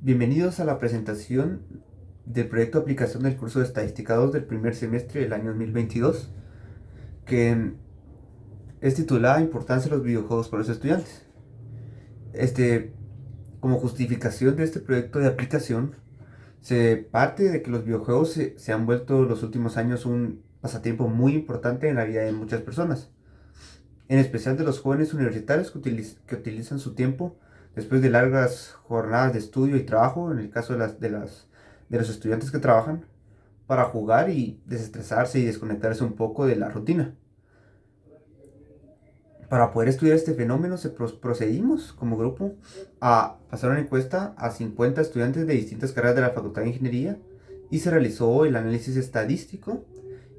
Bienvenidos a la presentación del proyecto de aplicación del curso de Estadística 2 del primer semestre del año 2022, que es titulada Importancia de los videojuegos para los estudiantes. Como justificación de este proyecto de aplicación, se parte de que los videojuegos se han vuelto en los últimos años un pasatiempo muy importante en la vida de muchas personas, en especial de los jóvenes universitarios que utilizan su tiempo después de largas jornadas de estudio y trabajo, en el caso de los estudiantes que trabajan, para jugar y desestresarse y desconectarse un poco de la rutina. Para poder estudiar este fenómeno procedimos como grupo a pasar una encuesta a 50 estudiantes de distintas carreras de la Facultad de Ingeniería y se realizó el análisis estadístico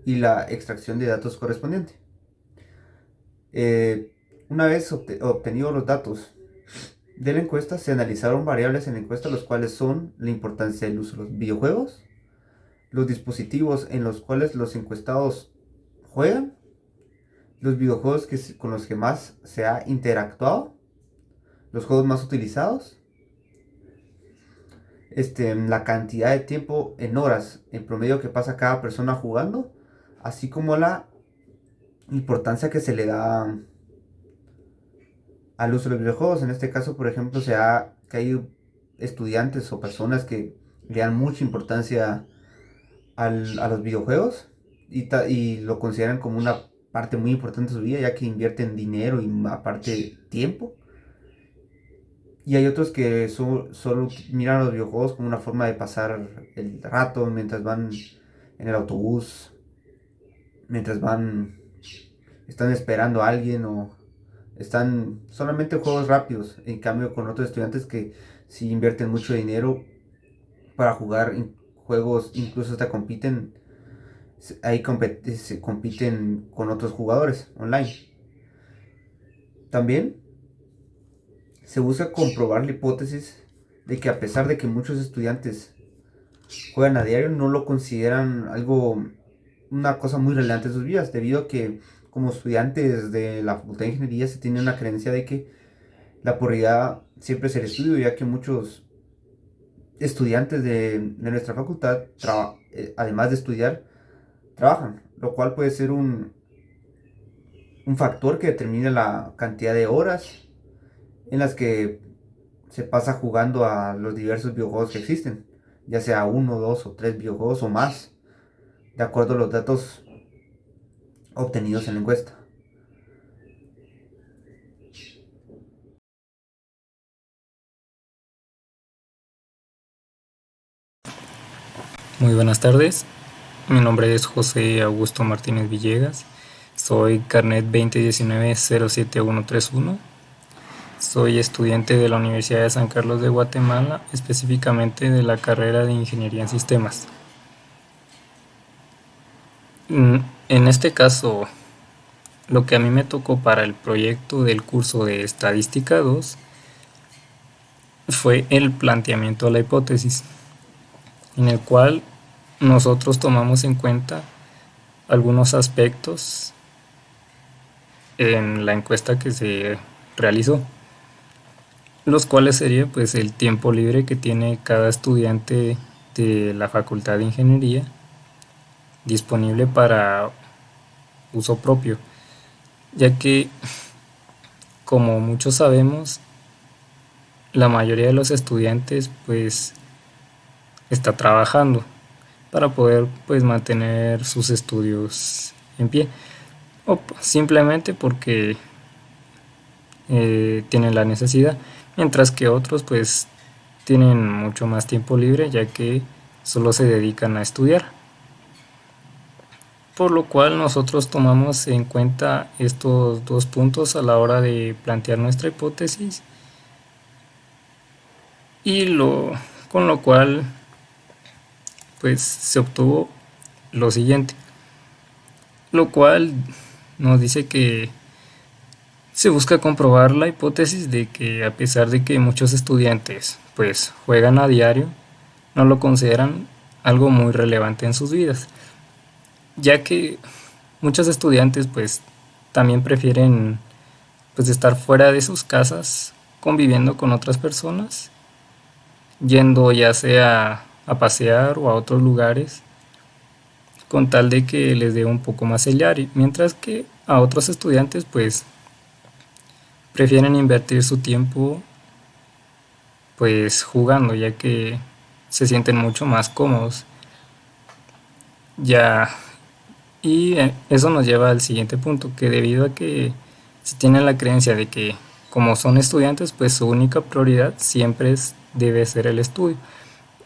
y la extracción de datos correspondiente. Una vez obtenidos los datos de la encuesta, se analizaron variables en la encuesta, los cuales son la importancia del uso de los videojuegos, los dispositivos en los cuales los encuestados juegan, los videojuegos con los que más se ha interactuado, los juegos más utilizados, la cantidad de tiempo en horas en promedio que pasa cada persona jugando, así como la importancia que se le da al uso de los videojuegos. En este caso, por ejemplo, que hay estudiantes o personas que le dan mucha importancia a los videojuegos y lo consideran como una parte muy importante de su vida, ya que invierten dinero y aparte tiempo. Y hay otros que solo miran los videojuegos como una forma de pasar el rato mientras van en el autobús, mientras están esperando a alguien o están solamente juegos rápidos. En cambio, con otros estudiantes que sí invierten mucho dinero para jugar juegos, incluso hasta se compiten con otros jugadores online. También se busca comprobar la hipótesis de que, a pesar de que muchos estudiantes juegan a diario, no lo consideran una cosa muy relevante en sus vidas, debido a que como estudiantes de la Facultad de Ingeniería se tiene una creencia de que la prioridad siempre es el estudio, ya que muchos estudiantes de nuestra facultad, además de estudiar, trabajan, lo cual puede ser un factor que determina la cantidad de horas en las que se pasa jugando a los diversos videojuegos que existen, ya sea uno, dos o tres videojuegos o más, de acuerdo a los datos obtenidos en la encuesta. Muy buenas tardes, mi nombre es José Augusto Martínez Villegas, soy carnet 2019-07131, soy estudiante de la Universidad de San Carlos de Guatemala, específicamente de la carrera de Ingeniería en Sistemas. En este caso, lo que a mí me tocó para el proyecto del curso de Estadística 2 fue el planteamiento de la hipótesis, en el cual nosotros tomamos en cuenta algunos aspectos en la encuesta que se realizó, los cuales sería pues el tiempo libre que tiene cada estudiante de la Facultad de Ingeniería disponible para uso propio, ya que, como muchos sabemos, la mayoría de los estudiantes pues está trabajando para poder pues mantener sus estudios en pie, o simplemente porque tienen la necesidad, mientras que otros pues tienen mucho más tiempo libre, ya que solo se dedican a estudiar, por lo cual nosotros tomamos en cuenta estos dos puntos a la hora de plantear nuestra hipótesis, con lo cual pues se obtuvo lo siguiente, lo cual nos dice que se busca comprobar la hipótesis de que, a pesar de que muchos estudiantes pues juegan a diario, no lo consideran algo muy relevante en sus vidas, ya que muchos estudiantes pues también prefieren pues estar fuera de sus casas conviviendo con otras personas yendo ya sea a pasear o a otros lugares con tal de que les dé un poco más el diario, mientras que a otros estudiantes pues prefieren invertir su tiempo pues jugando, ya que se sienten mucho más cómodos. Ya, y eso nos lleva al siguiente punto, que debido a que se tiene la creencia de que como son estudiantes, pues su única prioridad siempre debe ser el estudio.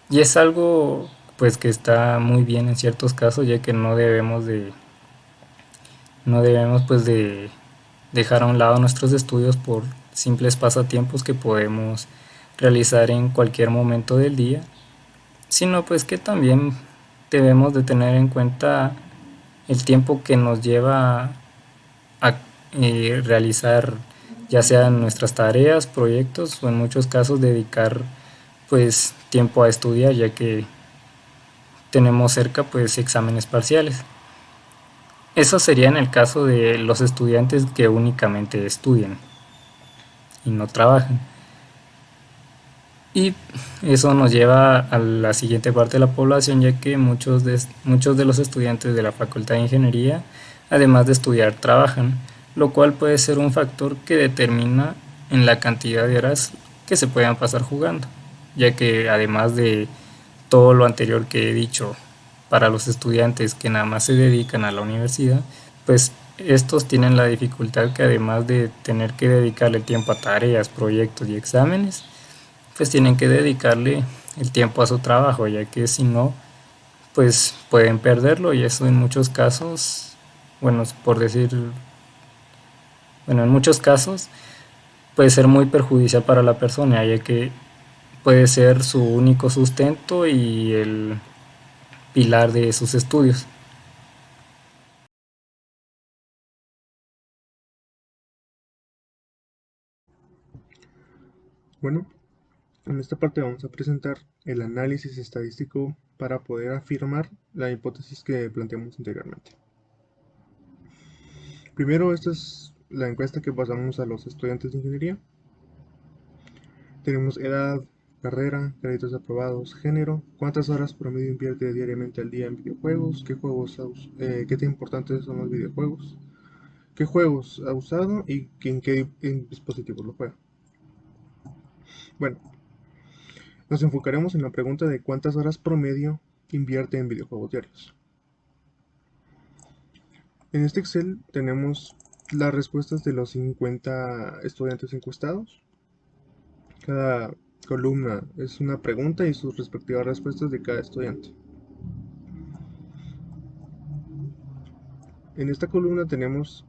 Y es algo pues que está muy bien en ciertos casos, ya que no debemos pues de dejar a un lado nuestros estudios por simples pasatiempos que podemos realizar en cualquier momento del día, sino pues que también debemos de tener en cuenta el tiempo que nos lleva a realizar ya sean nuestras tareas, proyectos o en muchos casos dedicar pues tiempo a estudiar, ya que tenemos cerca pues exámenes parciales. Eso sería en el caso de los estudiantes que únicamente estudian y no trabajan. Y eso nos lleva a la siguiente parte de la población, ya que muchos de los estudiantes de la Facultad de Ingeniería, además de estudiar, trabajan, lo cual puede ser un factor que determina en la cantidad de horas que se puedan pasar jugando, ya que además de todo lo anterior que he dicho, para los estudiantes que nada más se dedican a la universidad, pues estos tienen la dificultad que además de tener que dedicarle tiempo a tareas, proyectos y exámenes, pues tienen que dedicarle el tiempo a su trabajo, ya que si no, pues pueden perderlo y eso en muchos casos, bueno, por decir, bueno, en muchos casos puede ser muy perjudicial para la persona, ya que puede ser su único sustento y el pilar de sus estudios. Bueno, en esta parte vamos a presentar el análisis estadístico para poder afirmar la hipótesis que planteamos anteriormente. Primero, esta es la encuesta que pasamos a los estudiantes de ingeniería. Tenemos edad, carrera, créditos aprobados, género, cuántas horas promedio invierte diariamente al día en videojuegos, qué tan importantes son los videojuegos, qué juegos ha usado y en qué dispositivos lo juega. Bueno, nos enfocaremos en la pregunta de cuántas horas promedio invierte en videojuegos diarios. En este Excel tenemos las respuestas de los 50 estudiantes encuestados. Cada columna es una pregunta y sus respectivas respuestas de cada estudiante. En esta columna tenemos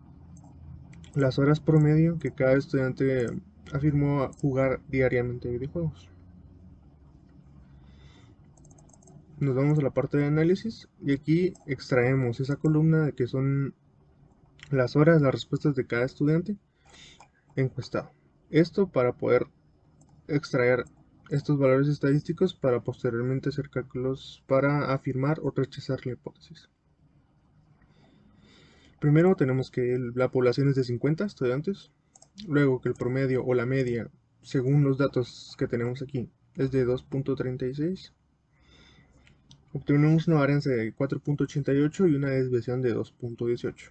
las horas promedio que cada estudiante afirmó jugar diariamente videojuegos. Nos vamos a la parte de análisis y aquí extraemos esa columna de que son las horas, las respuestas de cada estudiante encuestado. Esto para poder extraer estos valores estadísticos para posteriormente hacer cálculos para afirmar o rechazar la hipótesis. Primero tenemos que la población es de 50 estudiantes, luego que el promedio o la media, según los datos que tenemos aquí, es de 2.36. Obtenemos una varianza de 4.88 y una desviación de 2.18.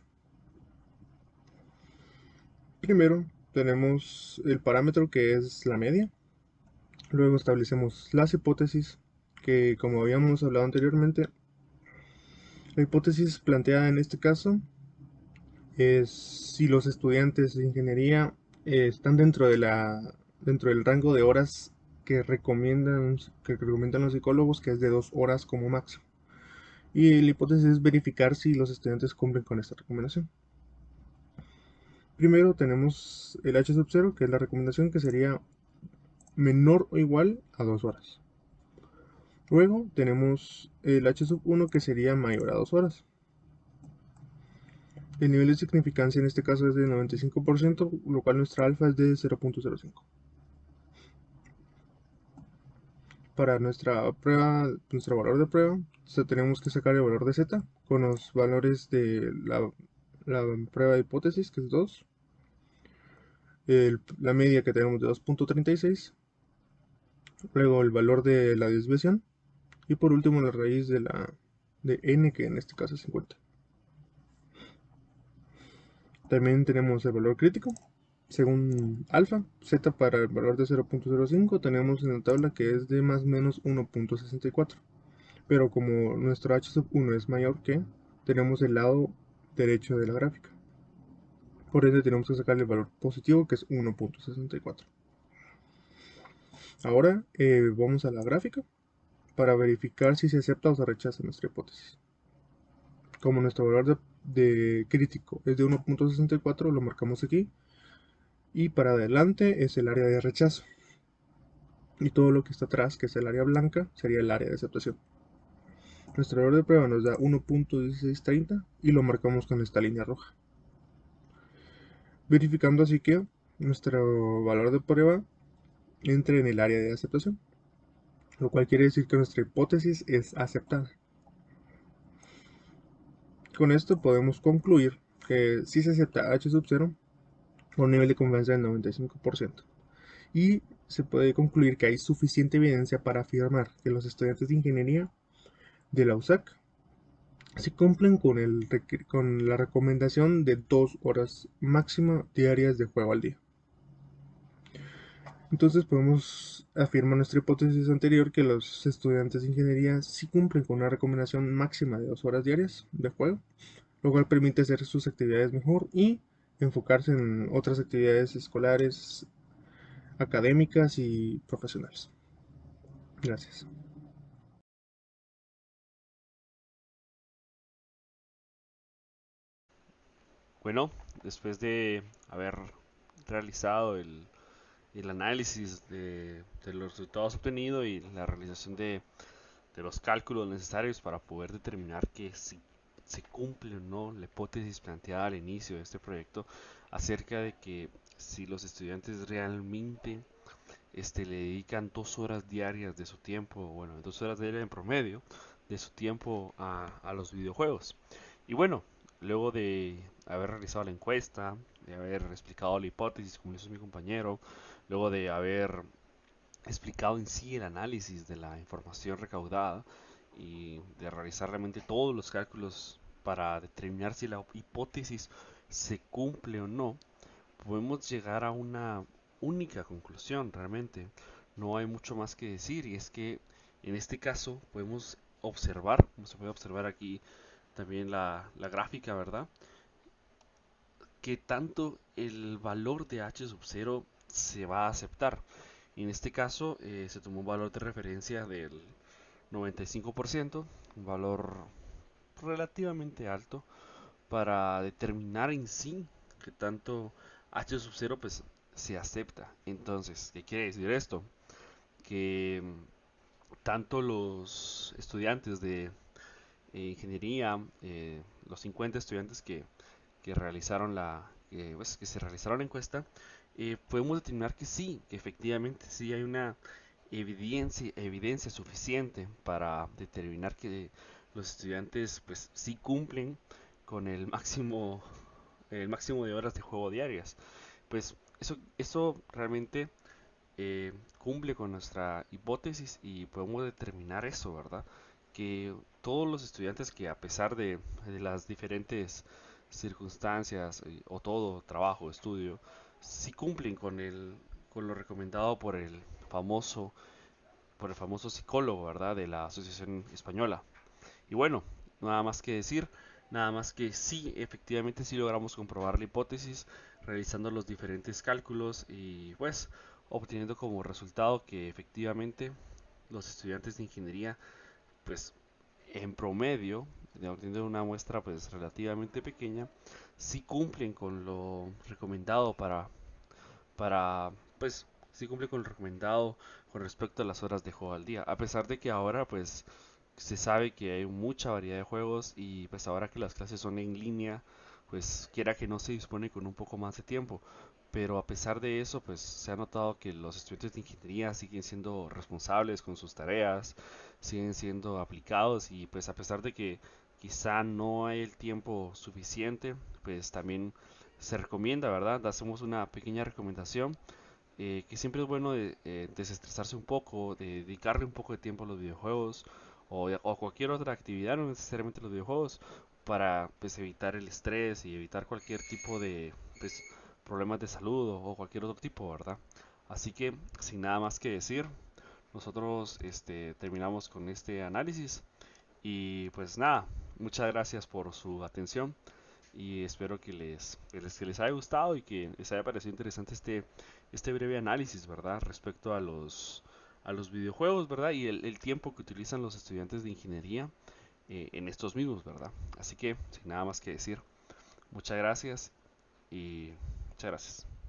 Primero tenemos el parámetro que es la media. Luego establecemos las hipótesis, que como habíamos hablado anteriormente, la hipótesis planteada en este caso es si los estudiantes de ingeniería están dentro del rango de horas que recomiendan los psicólogos, que es de 2 horas como máximo. Y la hipótesis es verificar si los estudiantes cumplen con esta recomendación. Primero tenemos el H sub 0, que es la recomendación, que sería menor o igual a 2 horas. Luego tenemos el H sub 1, que sería mayor a 2 horas. El nivel de significancia en este caso es de 95%, lo cual nuestra alfa es de 0.05. Para nuestra prueba, nuestro valor de prueba, tenemos que sacar el valor de z con los valores de la prueba de hipótesis, que es 2, la media que tenemos de 2.36 luego el valor de la desviación y por último la raíz de n, que en este caso es 50. También tenemos el valor crítico según alfa, z para el valor de 0.05 tenemos en la tabla que es de más o menos 1.64, pero como nuestro h sub 1 es mayor que, tenemos el lado derecho de la gráfica, por ende tenemos que sacar el valor positivo que es 1.64. Ahora vamos a la gráfica para verificar si se acepta o se rechaza nuestra hipótesis. Como nuestro valor de crítico es de 1.64, lo marcamos aquí, y para adelante es el área de rechazo, y todo lo que está atrás, que es el área blanca, sería el área de aceptación. Nuestro valor de prueba nos da 1.1630 y lo marcamos con esta línea roja, verificando así que nuestro valor de prueba entre en el área de aceptación, lo cual quiere decir que nuestra hipótesis es aceptada. Con esto podemos concluir que si se acepta h sub 0 con un nivel de confianza del 95%, y se puede concluir que hay suficiente evidencia para afirmar que los estudiantes de ingeniería de la USAC si cumplen con la recomendación de 2 horas máxima diarias de juego al día. Entonces podemos afirmar nuestra hipótesis anterior que los estudiantes de ingeniería sí cumplen con una recomendación máxima de 2 horas diarias de juego, lo cual permite hacer sus actividades mejor y enfocarse en otras actividades escolares, académicas y profesionales. Gracias. Bueno, después de haber realizado el análisis de los resultados obtenidos y la realización de los cálculos necesarios para poder determinar que si se cumple o no la hipótesis planteada al inicio de este proyecto acerca de que si los estudiantes realmente le dedican 2 horas diarias de su tiempo, bueno, 2 horas diarias en promedio de su tiempo a los videojuegos. Y bueno, luego de haber realizado la encuesta, de haber explicado la hipótesis, como hizo mi compañero, luego de haber explicado en sí el análisis de la información recaudada y de realizar realmente todos los cálculos para determinar si la hipótesis se cumple o no, podemos llegar a una única conclusión realmente. No hay mucho más que decir y es que en este caso podemos observar, como se puede observar aquí también la gráfica, ¿verdad? Que tanto el valor de h sub 0 se va a aceptar. En este caso se tomó un valor de referencia del 95%, un valor relativamente alto para determinar en sí que tanto h sub 0 pues se acepta. Entonces, ¿qué quiere decir esto? Que tanto los estudiantes de ingeniería, los 50 estudiantes que realizaron que se realizaron la encuesta, podemos determinar que sí, que efectivamente sí hay una evidencia suficiente para determinar que los estudiantes pues sí cumplen con el máximo de horas de juego diarias. Pues eso realmente cumple con nuestra hipótesis y podemos determinar eso, ¿verdad? Que todos los estudiantes que a pesar de las diferentes circunstancias o todo trabajo, estudio, sí cumplen con lo recomendado famoso, por el famoso psicólogo, ¿verdad? De la Asociación Española. Y bueno, nada más que decir, nada más que sí, efectivamente sí logramos comprobar la hipótesis realizando los diferentes cálculos y pues obteniendo como resultado que efectivamente los estudiantes de ingeniería pues en promedio, obteniendo una muestra pues relativamente pequeña, sí cumplen con lo recomendado para pues sí cumple con lo recomendado con respecto a las horas de juego al día, a pesar de que ahora pues se sabe que hay mucha variedad de juegos y pues ahora que las clases son en línea, pues quiera que no se dispone con un poco más de tiempo. Pero a pesar de eso, pues se ha notado que los estudiantes de ingeniería siguen siendo responsables con sus tareas, siguen siendo aplicados y pues a pesar de que quizá no hay el tiempo suficiente, pues también se recomienda, ¿verdad? Hacemos una pequeña recomendación que siempre es bueno desestresarse un poco, de dedicarle un poco de tiempo a los videojuegos o cualquier otra actividad, no necesariamente los videojuegos, para pues evitar el estrés y evitar cualquier tipo de pues, problemas de salud o cualquier otro tipo, ¿verdad? Así que sin nada más que decir, nosotros terminamos con este análisis y pues nada, muchas gracias por su atención y espero que les haya gustado y que les haya parecido interesante este breve análisis, ¿verdad? Respecto a los videojuegos, ¿verdad? Y el tiempo que utilizan los estudiantes de ingeniería en estos mismos, ¿verdad? Así que, sin nada más que decir, muchas gracias y muchas gracias.